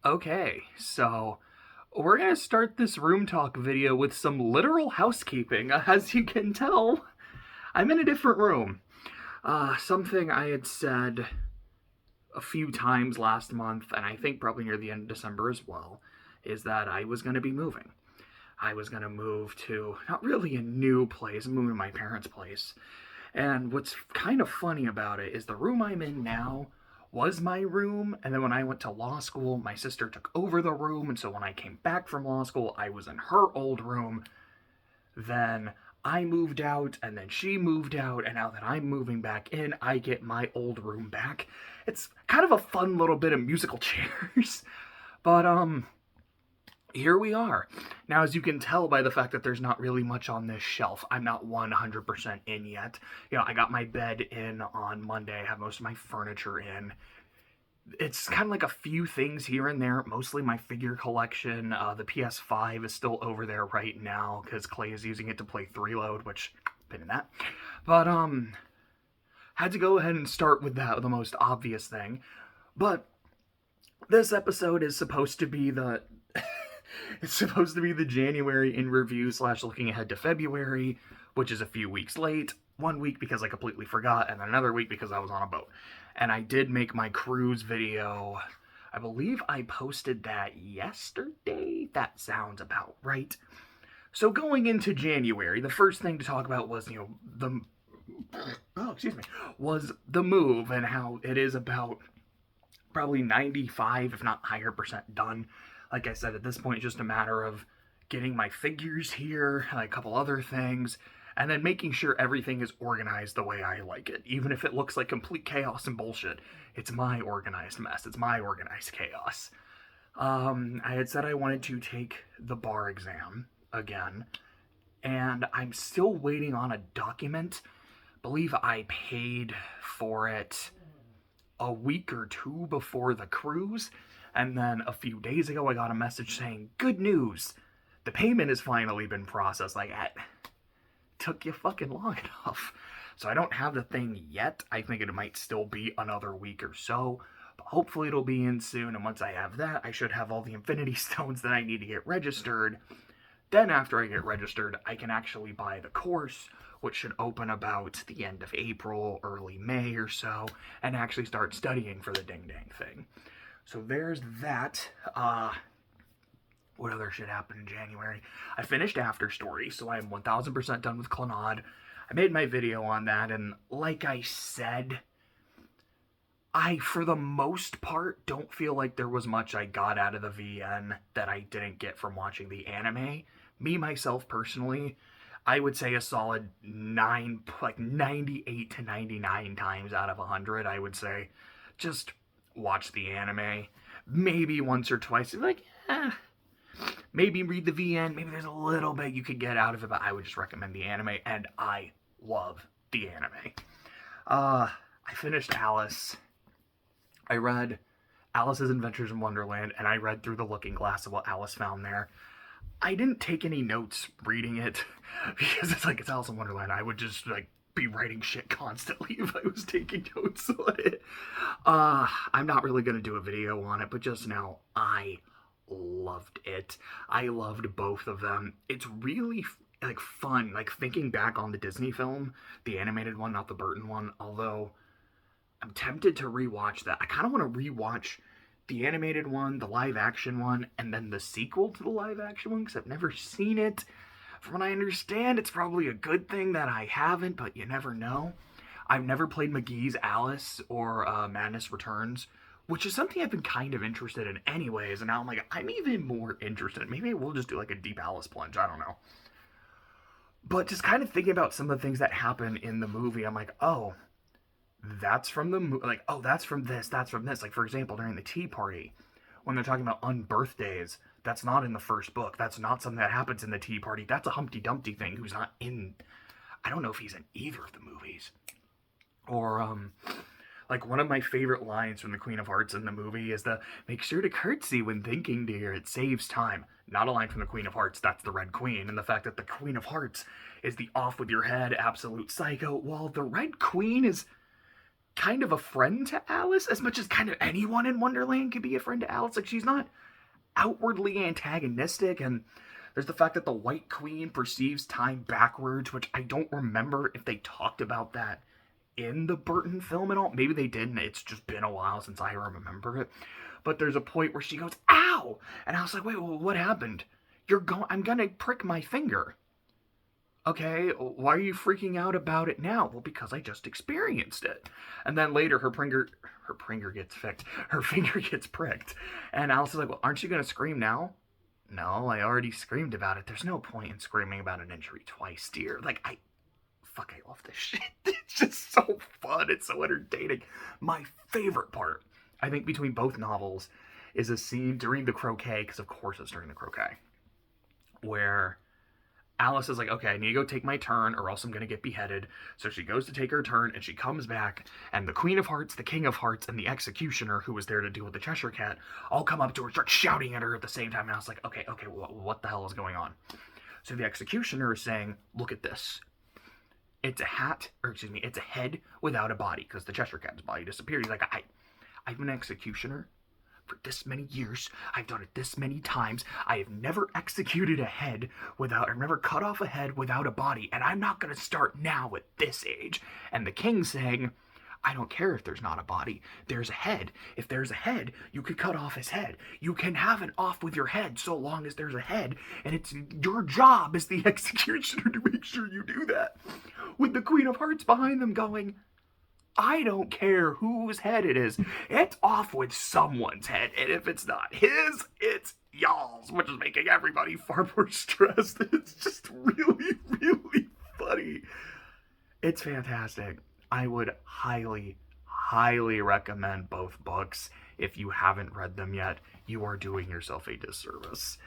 Okay, so we're gonna start this room talk video with some literal housekeeping. As you can tell, I'm in a different room. Something I had said a few times last month, and I think probably near the end of December as well, is that I was gonna be moving. I was gonna move to not really a new place, I'm moving to my parents' place. And what's kind of funny about it is the room I'm in now was my room, and then when I went to law school, my sister took over the room, and so when I came back from law school, I was in her old room. Then I moved out, and then she moved out, and now that I'm moving back in, I get my old room back. It's kind of a fun little bit of musical chairs. But here we are. Now, as you can tell by the fact that there's not really much on this shelf, I'm not 100% in yet. I got my bed in on Monday. I have most of my furniture in. It's kind of like a few things here and there, mostly my figure collection. The PS5 is still over there right now because Clay is using it to play 3-load, which, pin in that. But, had to go ahead and start with that, the most obvious thing. But this episode is supposed to be the it's supposed to be the January in review / looking ahead to February, which is a few weeks late. 1 week because I completely forgot, and then another week because I was on a boat. And I did make my cruise video. I believe I posted that yesterday. That sounds about right. So going into January, the first thing to talk about was, was the move and how it is about probably 95, if not higher % done. Like I said, at this point, it's just a matter of getting my figures here, and a couple other things, and then making sure everything is organized the way I like it. Even if it looks like complete chaos and bullshit, it's my organized mess. It's my organized chaos. I had said I wanted to take the bar exam again, and I'm still waiting on a document. I believe I paid for it a week or two before the cruise, and then a few days ago I got a message saying, good news, the payment has finally been processed. Like, it took you fucking long enough. So I don't have the thing yet. I think it might still be another week or so, but hopefully it'll be in soon, and once I have that, I should have all the Infinity Stones that I need to get registered. Then after I get registered, I can actually buy the course, which should open about the end of April, early May or so, and actually start studying for the ding-dang thing. So there's that. What other shit happened in January? I finished After Story, so I am 1000% done with Clannad. I made my video on that, and like I said, I, for the most part, don't feel like there was much I got out of the VN that I didn't get from watching the anime. Me, myself, personally, I would say a solid 98 to 99 times out of 100, I would say, just watch the anime. Maybe once or twice, like, maybe read the VN, maybe there's a little bit you could get out of it, but I would just recommend the anime, and I love the anime. I finished Alice. I read Alice's Adventures in Wonderland, and I read through the looking glass of what Alice found there. I didn't take any notes reading it, because it's Alice in Wonderland. I would just, be writing shit constantly if I was taking notes on it. I'm not really going to do a video on it, but just now, I loved it. I loved both of them. It's really, fun, thinking back on the Disney film, the animated one, not the Burton one, although I'm tempted to rewatch that. I kind of want to rewatch the animated one, the live-action one, and then the sequel to the live-action one, because I've never seen it. From what I understand, it's probably a good thing that I haven't, but you never know. I've never played McGee's Alice or Madness Returns, which is something I've been kind of interested in anyways, and now I'm even more interested. Maybe we'll just do a deep Alice plunge, I don't know. But just kind of thinking about some of the things that happen in the movie, I'm like, oh, that's from the movie, oh, that's from this, that's from this. For example, during the tea party, when they're talking about unbirthdays, that's not in the first book. That's not something that happens in the tea party. That's a Humpty Dumpty thing who's not in, I don't know if he's in either of the movies. Or, one of my favorite lines from the Queen of Hearts in the movie is the, make sure to curtsy when thinking, dear, it saves time. Not a line from the Queen of Hearts, that's the Red Queen. And the fact that the Queen of Hearts is the off with your head, absolute psycho, while the Red Queen is kind of a friend to Alice, as much as kind of anyone in Wonderland could be a friend to Alice. Like, she's not outwardly antagonistic, and there's the fact that the White Queen perceives time backwards, which I don't remember if they talked about that in the Burton film at all. Maybe they didn't. It's just been a while since I remember it. But there's a point where she goes, "Ow!" And I was like, "Wait, well, what happened? I'm gonna prick my finger." "Okay, why are you freaking out about it now?" "Well, because I just experienced it." And then later her finger gets fixed. Her finger gets pricked. And Alice is like, "Well, aren't you gonna scream now?" "No, I already screamed about it. There's no point in screaming about an injury twice, dear." Like, I love this shit. It's just so fun. It's so entertaining. My favorite part, I think, between both novels is a scene during the croquet, because of course it's during the croquet, where Alice is like, "Okay, I need to go take my turn or else I'm going to get beheaded." So she goes to take her turn and she comes back, and the Queen of Hearts, the King of Hearts, and the Executioner, who was there to deal with the Cheshire Cat, all come up to her, start shouting at her at the same time. And I was like, okay, what the hell is going on? So the Executioner is saying, "Look at this. It's a head without a body," because the Cheshire Cat's body disappeared. He's like, I'm an executioner for this many years. I've done it this many times. I have never executed a head I've never cut off a head without a body, and I'm not going to start now at this age. And the king saying, "I don't care if there's not a body. There's a head. If there's a head, you could cut off his head. You can have an off with your head so long as there's a head, and it's your job as the executioner to make sure you do that." With the Queen of Hearts behind them going, "I don't care whose head it is. It's off with someone's head, and if it's not his, it's y'all's," which is making everybody far more stressed. It's just really, really funny. It's fantastic. I would highly, highly recommend both books. If you haven't read them yet, you are doing yourself a disservice.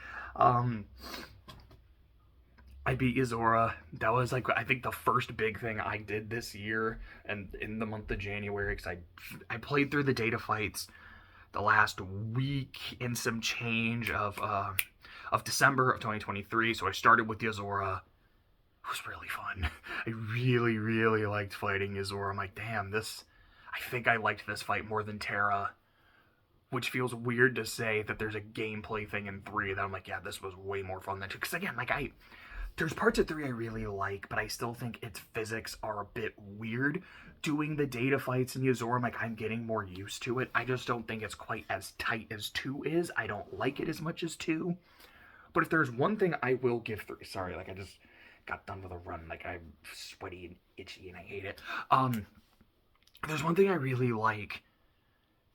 I beat Yozora. That was, like, I think the first big thing I did this year, and in the month of January, because I played through the data fights the last week in some change of December of 2023. So I started with Yozora. It was really fun. I really, really liked fighting Yozora. I'm like, damn, I think I liked this fight more than Terra, which feels weird to say that there's a gameplay thing in 3 that I'm like, yeah, this was way more fun than 2. Because again, like, there's parts of 3 I really like, but I still think its physics are a bit weird. Doing the data fights in Yozora, I'm like, I'm getting more used to it. I just don't think it's quite as tight as 2 is. I don't like it as much as 2. But if there's one thing I will give 3... Sorry, like, I just got done with a run. Like, I'm sweaty and itchy and I hate it. There's one thing I really like.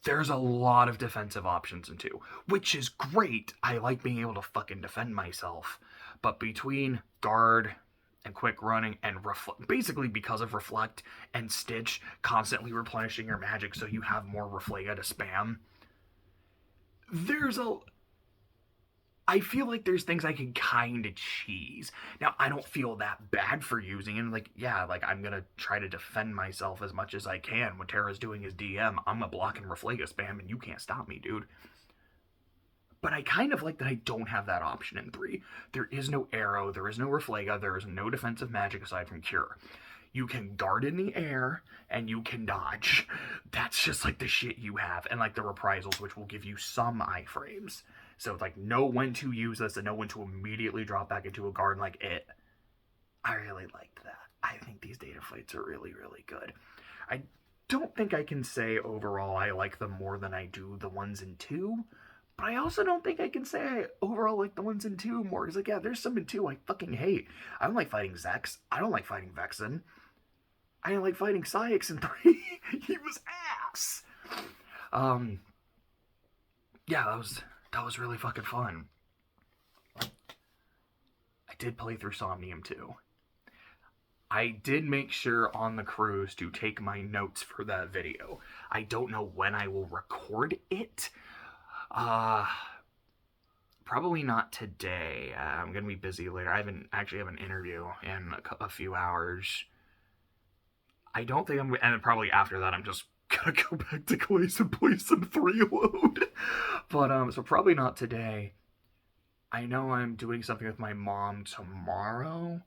There's a lot of defensive options in 2, which is great. I like being able to fucking defend myself. But between guard and quick running and basically because of Reflect and Stitch constantly replenishing your magic so you have more Reflega to spam, I feel like there's things I can kind of cheese. Now, I don't feel that bad for using it. Like, yeah, like, I'm going to try to defend myself as much as I can. When Terra's doing his DM, I'm a block and Reflega spam, and you can't stop me, dude. But I kind of like that I don't have that option in 3. There is no arrow, there is no Reflega, there is no defensive magic aside from Cure. You can guard in the air, and you can dodge. That's just, like, the shit you have. And, like, the reprisals, which will give you some iframes. So it's like, know when to use this and know when to immediately drop back into a guard like it. I really liked that. I think these data fights are really, really good. I don't think I can say overall I like them more than I do the ones in 2. But I also don't think I can say I overall like the ones in 2 more. Because, like, yeah, there's some in 2 I fucking hate. I don't like fighting Zex. I don't like fighting Vexen. I didn't like fighting Syx in 3. He was ass. Yeah, that was really fucking fun. I did play through Somnium too. I did make sure on the cruise to take my notes for that video. I don't know when I will record it. Probably not today. I'm gonna be busy later. I actually have an interview in a few hours. I don't think and probably after that I'm just gonna go back to Glaze and play some 3 load. But, so probably not today. I know I'm doing something with my mom tomorrow.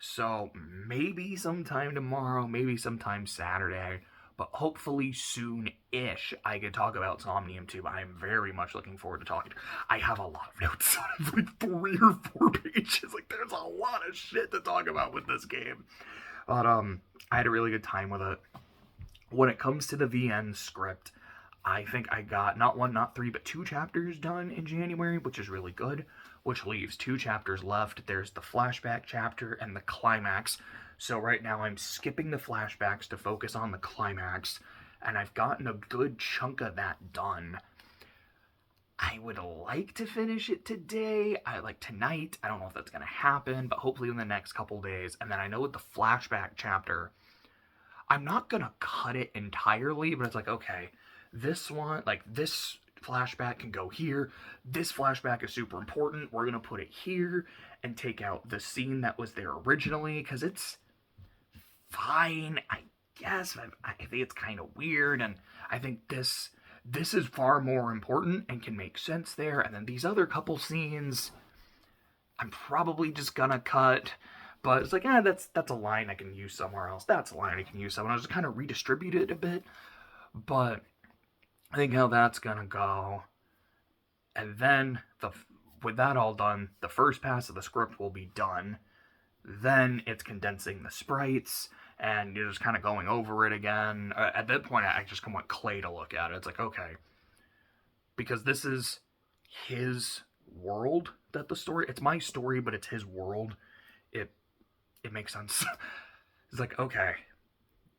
So maybe sometime tomorrow, maybe sometime Saturday. But hopefully soon-ish I can talk about Somnium 2. I'm very much looking forward to talking. I have a lot of notes on it, like 3 or 4 pages. Like, there's a lot of shit to talk about with this game. But I had a really good time with it. When it comes to the VN script, I think I got not 1, not 3, but 2 chapters done in January, which is really good, which leaves 2 chapters left. There's the flashback chapter and the climax. So right now I'm skipping the flashbacks to focus on the climax, and I've gotten a good chunk of that done. I would like to finish it today, tonight. I don't know if that's going to happen, but hopefully in the next couple days. And then I know with the flashback chapter, I'm not going to cut it entirely, but it's like, okay, this one, like this flashback can go here. This flashback is super important. We're going to put it here and take out the scene that was there originally, because it's fine, I guess. I think it's kind of weird, and I think this is far more important and can make sense there. And then these other couple scenes, I'm probably just gonna cut. But it's like, that's a line I can use somewhere else. That's a line I can use somewhere else. Just kind of redistribute it a bit. But I think how that's gonna go. And then with that all done, the first pass of the script will be done. Then it's condensing the sprites, and you're just kind of going over it again. At that point, I just want Clay to look at it. It's like, okay, because this is his world, that the story, it's my story, but it's his world. It makes sense. It's like, okay,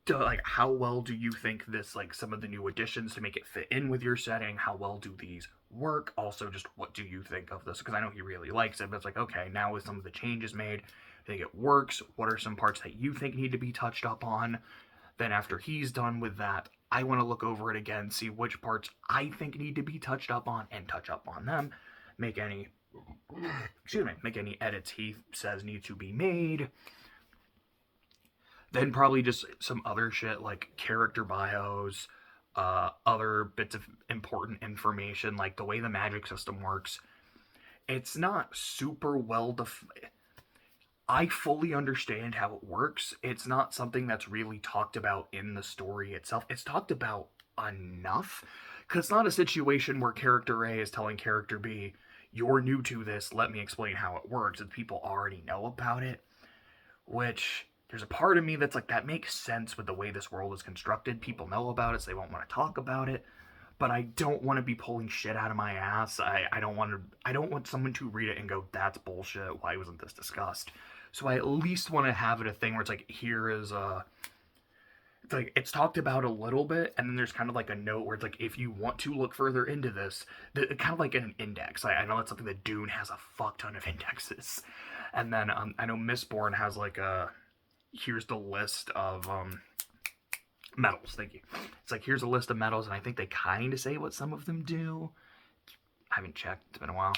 like, how well do you think this, like, some of the new additions to make it fit in with your setting, how well do these work? Also, just what do you think of this? Because I know he really likes it, but it's like, okay, now with some of the changes made, I think it works. What are some parts that you think need to be touched up on? Then after he's done with that, I want to look over it again, see which parts I think need to be touched up on, and touch up on them. Make any edits he says need to be made. Then probably just some other shit like character bios, other bits of important information, like the way the magic system works. It's not super well defined. I fully understand how it works. It's not something that's really talked about in the story itself. It's talked about enough, because it's not a situation where character A is telling character B, you're new to this, let me explain how it works, and people already know about it. Which, there's a part of me that's like, that makes sense with the way this world is constructed. People know about it, so they won't want to talk about it. But I don't want to be pulling shit out of my ass. I don't want someone to read it and go, that's bullshit, why wasn't this discussed? So I at least want to have it a thing where it's like, here is it's like, it's talked about a little bit, and then there's kind of like a note where it's like, if you want to look further into this, kind of like an index. I know that's something that Dune has a fuck ton of indexes. And then I know Mistborn has like here's the list of medals. Thank you. It's like, here's a list of medals, and I think they kind of say what some of them do. I haven't checked. It's been a while.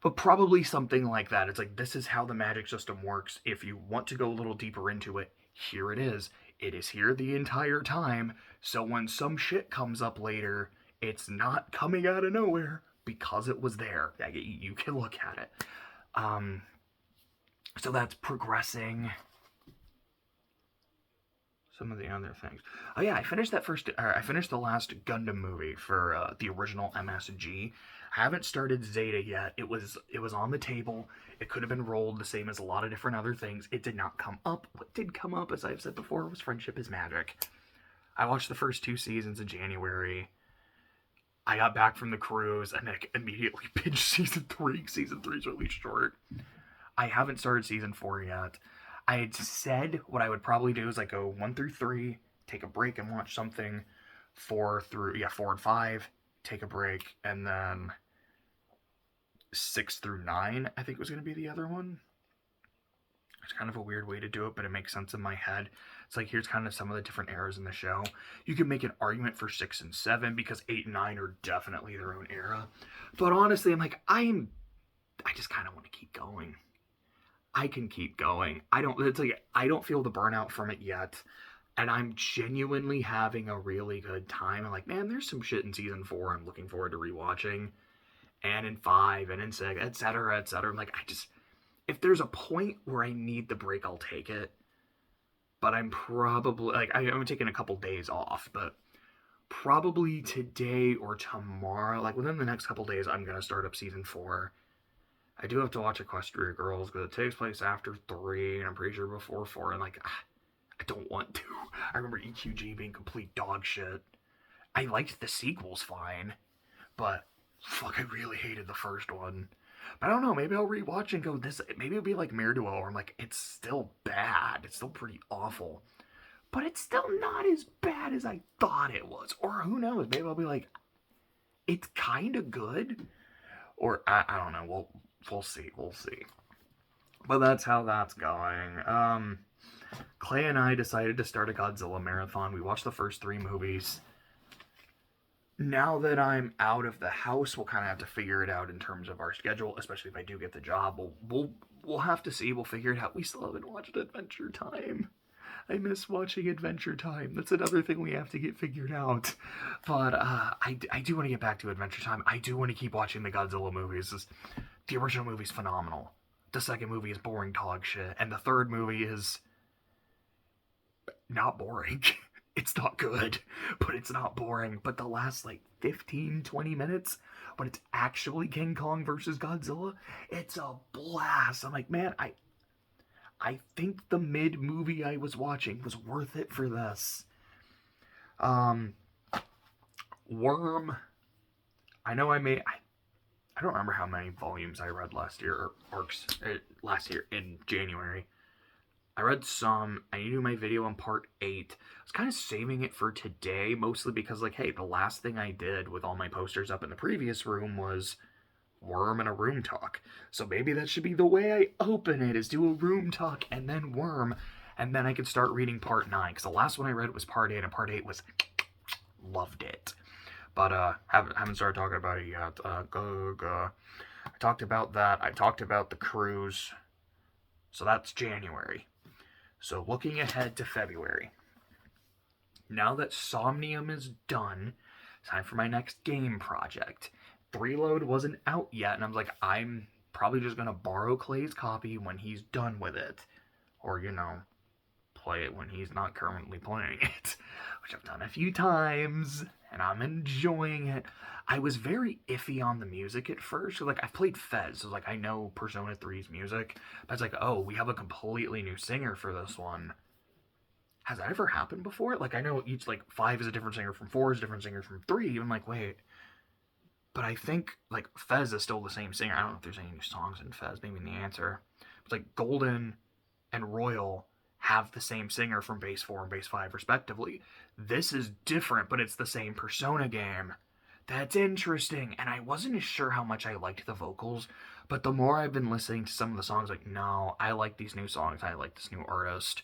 But probably something like that. It's like, this is how the magic system works. If you want to go a little deeper into it, here it is. It is here the entire time. So when some shit comes up later, it's not coming out of nowhere because it was there. You can look at it. So that's progressing. Some of the other things. Oh yeah, I finished the last Gundam movie for the original MSG. I haven't started Zeta yet. It was on the table. It could have been rolled the same as a lot of different other things. It did not come up. What did come up, as I've said before, was Friendship is Magic. I watched the first 2 seasons in January. I got back from the cruise and I immediately binged season 3. Season 3 is really short. I haven't started season 4 yet. I had said what I would probably do is like go 1 through 3, take a break and watch something, 4 and 5, take a break, and then 6 through 9, I think was going to be the other one. It's kind of a weird way to do it, but it makes sense in my head. It's like, here's kind of some of the different eras in the show. You can make an argument for 6 and 7 because 8 and 9 are definitely their own era. But honestly, I'm like, I just kind of want to keep going. I can keep going. I don't feel the burnout from it yet. And I'm genuinely having a really good time. I'm like, man, there's some shit in season 4 I'm looking forward to rewatching. And in 5 and in 6, etc., etc. I'm like, if there's a point where I need the break, I'll take it. but I'm probably, like, I'm taking a couple days off, but probably today or tomorrow, like within the next couple days, I'm going to start up season 4. I do have to watch Equestria Girls because it takes place after 3, and I'm pretty sure before 4, and like, I don't want to. I remember EQG being complete dog shit. I liked the sequels fine, but fuck, I really hated the first one. But I don't know, maybe I'll rewatch and go, this, maybe it'll be like Mare Duo, where I'm like, it's still bad. It's still pretty awful. But it's still not as bad as I thought it was. Or who knows, maybe I'll be like, it's kind of good. Or, I don't know, we'll see. But that's how that's going. Clay and I decided to start a Godzilla marathon. We watched the first 3 movies. Now that I'm out of the house, we'll kind of have to figure it out in terms of our schedule, especially if I do get the job. We'll have to see. We'll figure it out. We still haven't watched Adventure Time. I miss watching Adventure Time. That's another thing we have to get figured out. But I do want to get back to Adventure Time. I do want to keep watching the Godzilla movies. The original movie's phenomenal. The second movie is boring dog shit. And the third movie is not boring. It's not good, but it's not boring. But the last, like, 15, 20 minutes, when it's actually King Kong versus Godzilla, it's a blast. I'm like, man, I think the mid-movie I was watching was worth it for this. Worm, I know I don't remember how many volumes I read last year, or arcs, last year in January. I read some. I need to do my video on part 8. I was kind of saving it for today, mostly because, like, hey, the last thing I did with all my posters up in the previous room was Worm and a room talk. So maybe that should be the way I open it, is do a room talk and then Worm, and then I could start reading part 9, because the last one I read was part 8, and part 8 was loved it. But haven't started talking about it yet. I talked about that. I talked about the cruise. So that's January. So looking ahead to February. Now that Somnium is done, it's time for my next game project. 3Load wasn't out yet, and I was like, I'm probably just going to borrow Clay's copy when he's done with it. Or, you know, play it when he's not currently playing it. Which I've done a few times, and I'm enjoying it. I was very iffy on the music at first. So, like, I've played Fez, so, like, I know Persona 3's music. But it's like, oh, we have a completely new singer for this one. Has that ever happened before? Like, I know each, like, 5 is a different singer from 4 is a different singer from 3. I'm like, wait. But I think, like, Fez is still the same singer. I don't know if there's any new songs in Fez. Maybe in the answer. It's like, Golden and Royal have the same singer from base 4 and base 5, respectively. This is different, but it's the same Persona game. That's interesting. And I wasn't as sure how much I liked the vocals, but the more I've been listening to some of the songs, like, no, I like these new songs. I like this new artist.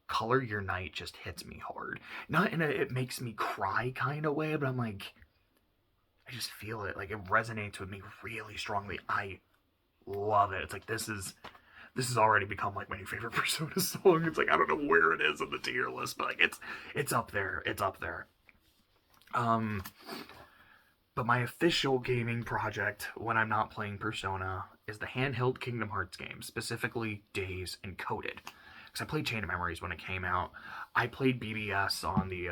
Color Your Night just hits me hard. Not in a it makes me cry kind of way, but I'm like, I just feel it. Like, it resonates with me really strongly. I love it. It's like, this has already become, like, my new favorite Persona song. It's like, I don't know where it is in the tier list, but, like, it's up there. It's up there. But my official gaming project, when I'm not playing Persona, is the handheld Kingdom Hearts game, specifically Days Encoded. Because I played Chain of Memories when it came out. I played BBS on the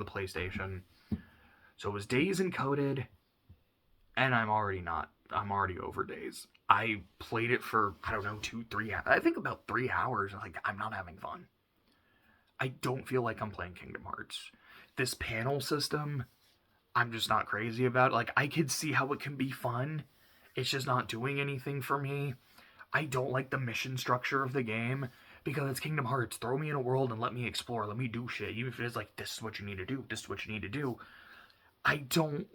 PlayStation. So it was Days Encoded, and I'm already over Days. I played it for, I don't know, 2-3 hours. I think about 3 hours. Like, I'm not having fun. I don't feel like I'm playing Kingdom Hearts. This panel system, I'm just not crazy about. Like, I could see how it can be fun. It's just not doing anything for me. I don't like the mission structure of the game, because it's Kingdom Hearts. Throw me in a world and let me explore. Let me do shit. Even if it is like, this is what you need to do. This is what you need to do. I don't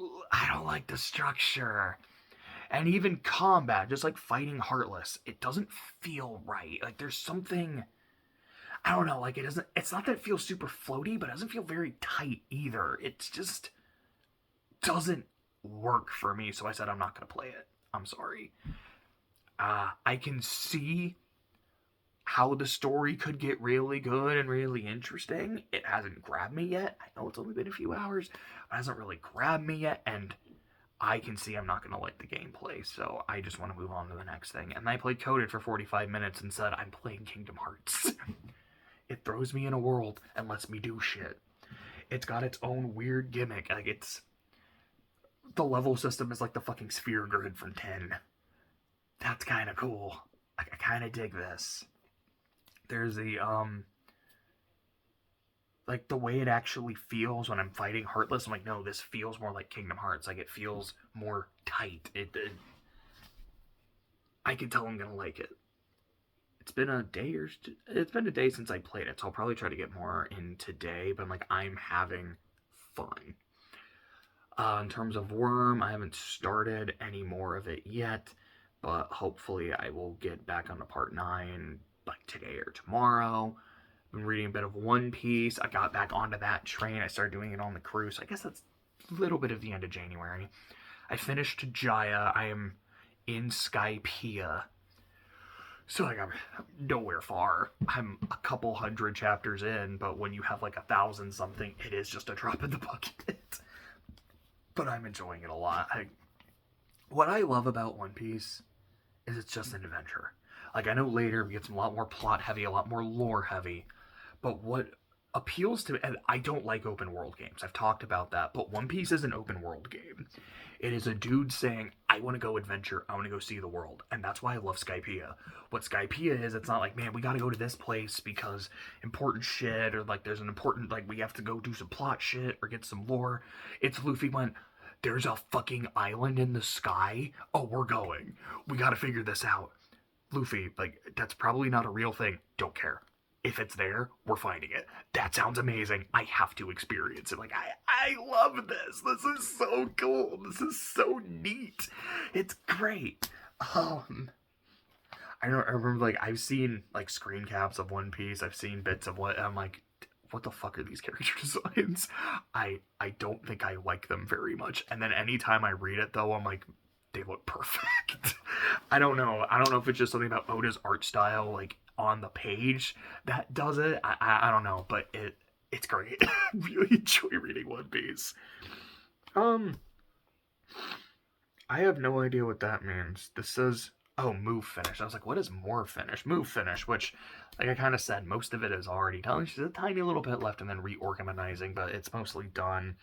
like the structure. And even combat, just like fighting Heartless, it doesn't feel right. Like, there's something, I don't know, like, it's not that it feels super floaty, but it doesn't feel very tight either. It just doesn't work for me, so I said I'm not going to play it. I'm sorry. I can see how the story could get really good and really interesting. It hasn't grabbed me yet. I know it's only been a few hours, but it hasn't really grabbed me yet, and I can see I'm not going to like the gameplay, so I just want to move on to the next thing. And I played Coded for 45 minutes and said, I'm playing Kingdom Hearts. It throws me in a world and lets me do shit. It's got its own weird gimmick. Like, it's... The level system is like the fucking sphere grid from 10. That's kind of cool. I kind of dig this. There's the, like, the way it actually feels when I'm fighting Heartless, I'm like, no, this feels more like Kingdom Hearts. Like, it feels more tight. I can tell I'm gonna like it. It's been a day since I played it, so I'll probably try to get more in today, but like, I'm having fun. In terms of Worm, I haven't started any more of it yet, but hopefully I will get back on to part 9 like today or tomorrow. I've been reading a bit of One Piece. I got back onto that train. I started doing it on the cruise. I guess that's a little bit of the end of January. I finished Jaya. I am in Skypiea. So, like, I'm nowhere far. I'm a couple hundred chapters in, but when you have, like, 1,000 something, it is just a drop in the bucket. But I'm enjoying it a lot. What I love about One Piece is it's just an adventure. Like, I know later we get a lot more plot heavy, a lot more lore heavy, but what appeals to me, and I don't like open world games, I've talked about that, but One Piece is an open world game. It is a dude saying, I want to go adventure, I want to go see the world, and that's why I love Skypiea. What Skypiea is, it's not like, man, we gotta go to this place because important shit, or like there's an important, like we have to go do some plot shit, or get some lore. It's Luffy went, there's a fucking island in the sky, oh, we're going. We gotta figure this out. Luffy, like, that's probably not a real thing, don't care. If it's there, we're finding it. That sounds amazing. I have to experience it. Like, I love this. This is so cool. This is so neat. It's great. I remember, like, I've seen, like, screen caps of One Piece. I've seen bits of what, and I'm like, what the fuck are these character designs? I don't think I like them very much. And then anytime I read it, though, I'm like, they look perfect. I don't know. I don't know if it's just something about Oda's art style, like, on the page that does it. I don't know, but it's great. I really enjoy reading One Piece. I have no idea what that means. This says, oh, move finish. I was like, what is more finish? Move finish, which, like I kind of said, most of it is already done. There's a tiny little bit left and then reorganizing, but it's mostly done.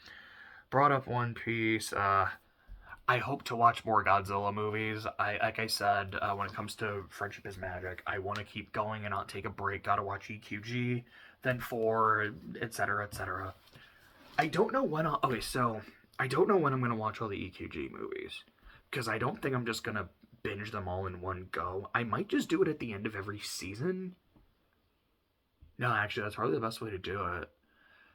Brought up One Piece. I hope to watch more Godzilla movies. Like I said, when it comes to Friendship is Magic, I want to keep going and not take a break. Gotta watch EQG, then 4, etc., etc. I don't know when I don't know when I'm going to watch all the EQG movies, because I don't think I'm just going to binge them all in one go. I might just do it at the end of every season. No, actually, that's probably the best way to do it.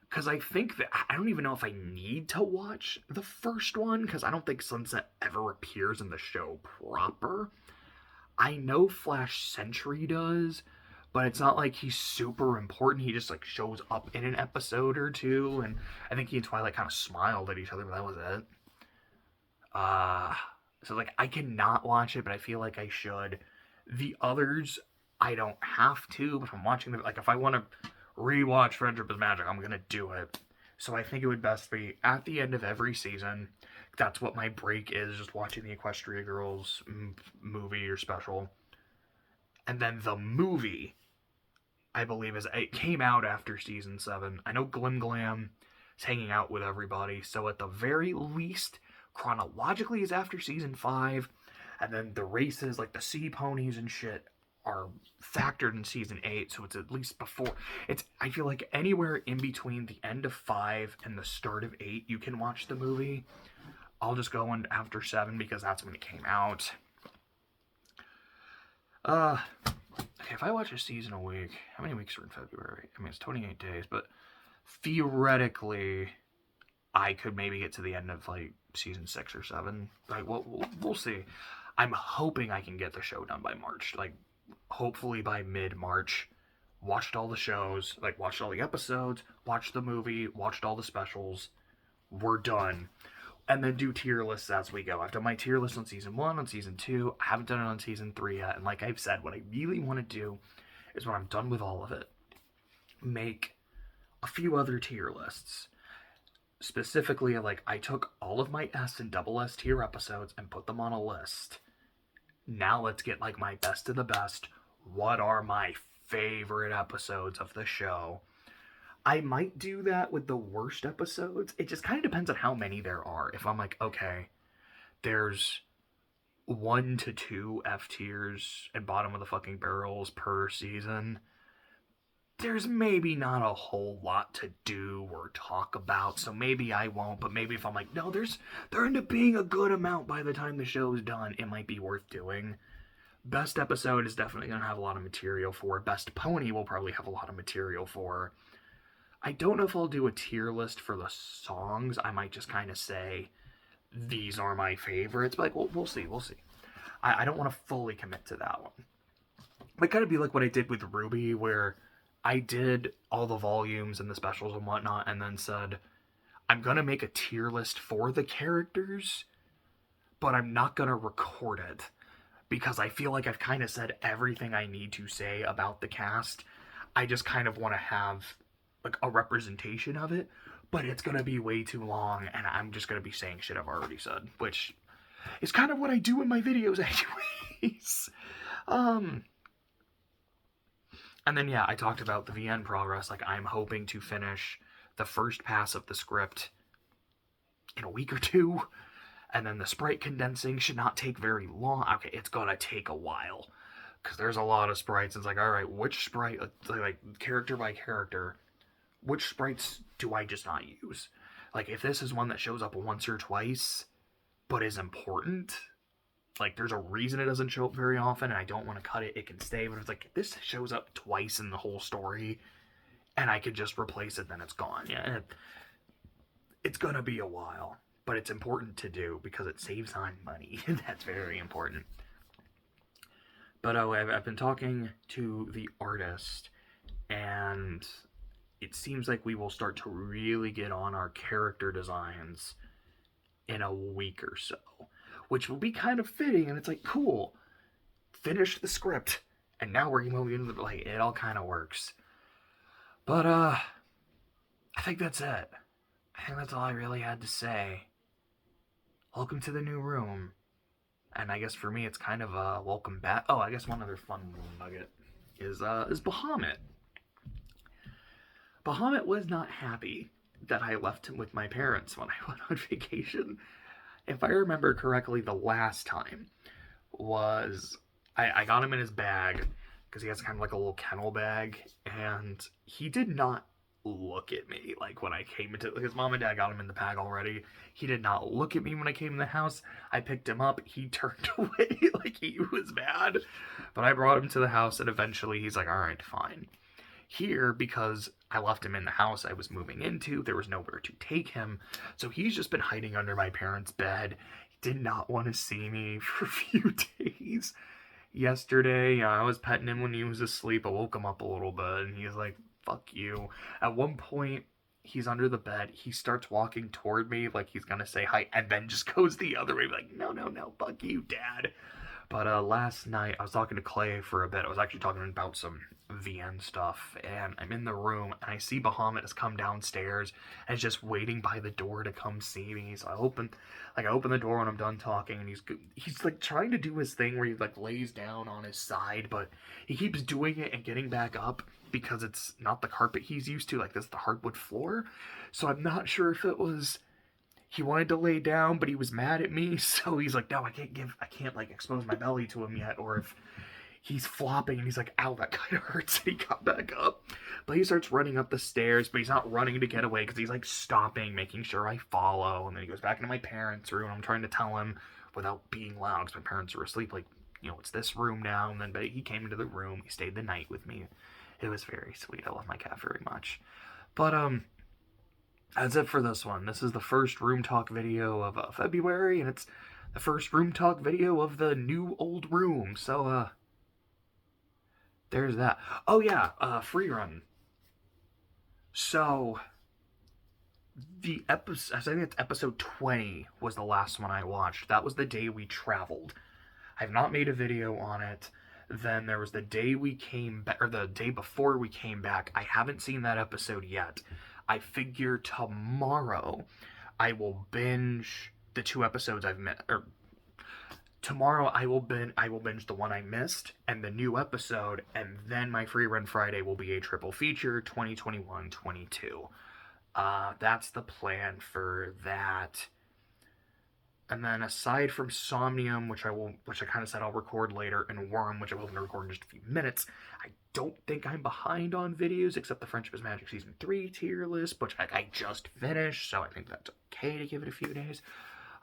Because I think that, I don't even know if I need to watch the first one, because I don't think Sunset ever appears in the show proper. I know Flash Sentry does, but it's not like he's super important. He just, like, shows up in an episode or two, and I think he and Twilight kind of smiled at each other, but that was it. So, like, I cannot watch it, but I feel like I should. The others, I don't have to, but I'm watching them, like, if I want to rewatch Friendship is Magic, I'm gonna do it. So I think it would best be at the end of every season. That's what my break is, just watching the Equestria Girls movie or special. And then the movie, I believe, it came out after season 7. I know Glim Glam is hanging out with everybody, so at the very least, chronologically is after season 5, and then the races, like the sea ponies and shit, are factored in season 8, so it's at least before. I feel like anywhere in between the end of 5 and the start of 8, you can watch the movie. I'll just go on after 7 because that's when it came out. Okay, if I watch a season a week, how many weeks are in February? I mean, it's 28 days, but theoretically, I could maybe get to the end of, like, season 6 or 7. Like, we'll see. I'm hoping I can get the show done by March. Like, hopefully by mid-March. Watched all the shows, like, watched all the episodes, watched the movie, watched all the specials. We're done. And then do tier lists as we go. I've done my tier list on season 1, on season 2. I haven't done it on season 3 yet. And like I've said, what I really want to do is when I'm done with all of it, make a few other tier lists. specifically, like, I took all of my S and double S tier episodes and put them on a list. Now let's get, like, my best of the best. What are my favorite episodes of the show? I might do that with the worst episodes. It just kind of depends on how many there are. If I'm like, okay, there's 1 to 2 F tiers and bottom of the fucking barrels per season, there's maybe not a whole lot to do or talk about, so maybe I won't. But maybe if I'm like, no, there end up being a good amount by the time the show's done, it might be worth doing. Best episode is definitely going to have a lot of material for. Best pony will probably have a lot of material for. I don't know if I'll do a tier list for the songs. I might just kind of say, these are my favorites. But like, we'll see. I don't want to fully commit to that one. It might kind of be like what I did with Ruby, where I did all the volumes and the specials and whatnot, and then said, I'm going to make a tier list for the characters, but I'm not going to record it, because I feel like I've kind of said everything I need to say about the cast. I just kind of want to have, like, a representation of it, but it's going to be way too long, and I'm just going to be saying shit I've already said, which is kind of what I do in my videos anyways. And then, yeah, I talked about the VN progress. Like, I'm hoping to finish the first pass of the script in a week or two. And then the sprite condensing should not take very long. Okay, it's gonna take a while, because there's a lot of sprites. It's like, alright, which sprite, like, character by character, which sprites do I just not use? Like, if this is one that shows up once or twice, but is important, like, there's a reason it doesn't show up very often, and I don't want to cut it, it can stay, but it's like, if this shows up twice in the whole story, and I could just replace it, then it's gone. Yeah, it's gonna be a while, but it's important to do, because it saves on money, and that's very important. But I've been talking to the artist, and it seems like we will start to really get on our character designs in a week or so, which will be kind of fitting. And it's like, cool, finish the script, and now we're moving into the, like, it all kind of works. But I think that's it. I think that's all I really had to say. Welcome to the new room. And I guess for me it's kind of a welcome back. Oh, I guess one other fun little nugget is Bahamut. Bahamut was not happy that I left him with my parents when I went on vacation. If I remember correctly, the last time was I got him in his bag, because he has kind of like a little kennel bag, and he did not look at me like when I came into, like, his mom and dad got him in the bag already. He did not look at me when I came in the house. I picked him up, he turned away like he was mad. But I brought him to the house, and eventually he's like, all right, fine. Here, because I left him in the house I was moving into, there was nowhere to take him, so he's just been hiding under my parents' bed. He did not want to see me for a few days. Yesterday, I was petting him when he was asleep. I woke him up a little bit, and he was like, fuck you. At one point, he's under the bed. He starts walking toward me like he's gonna say hi, and then just goes the other way, like, no, fuck you, Dad. But last night, I was talking to Clay for a bit. I was actually talking about some VN stuff, and I'm in the room, and I see Bahamut has come downstairs, and is just waiting by the door to come see me. So I open the door when I'm done talking, and he's like trying to do his thing where he like lays down on his side, but he keeps doing it and getting back up, because it's not the carpet he's used to. Like, this is the hardwood floor. So I'm not sure if it was he wanted to lay down, but he was mad at me, so he's like, no, I can't like expose my belly to him yet, or if he's flopping and he's like, ow, that kind of hurts, and he got back up. But he starts running up the stairs, but he's not running to get away, because he's like stopping, making sure I follow, and then he goes back into my parents' room. I'm trying to tell him without being loud, because my parents are asleep, like, you know, it's this room now. And then but he came into the room, he stayed the night with me. It was very sweet. I love my cat very much. But that's it for this one. This is the first room talk video of February, and it's the first room talk video of the new old room. So there's that. Oh yeah, free run. So the episode, I think it's episode 20 was the last one I watched. That was the day we traveled. I've not made a video on it. Then there was the day we came back, or the day before we came back. I haven't seen that episode yet. I figure tomorrow I will binge the 2 episodes I've missed. Or tomorrow I will binge the one I missed and the new episode, and then my free run Friday will be a triple feature, 2021-22. That's the plan for that. And then aside from Somnium, which I kind of said I'll record later, and Worm, which I will record in just a few minutes, I don't think I'm behind on videos, except the Friendship is Magic Season 3 tier list, which I just finished, so I think that's okay to give it a few days.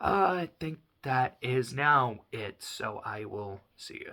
I think that is now it, so I will see you.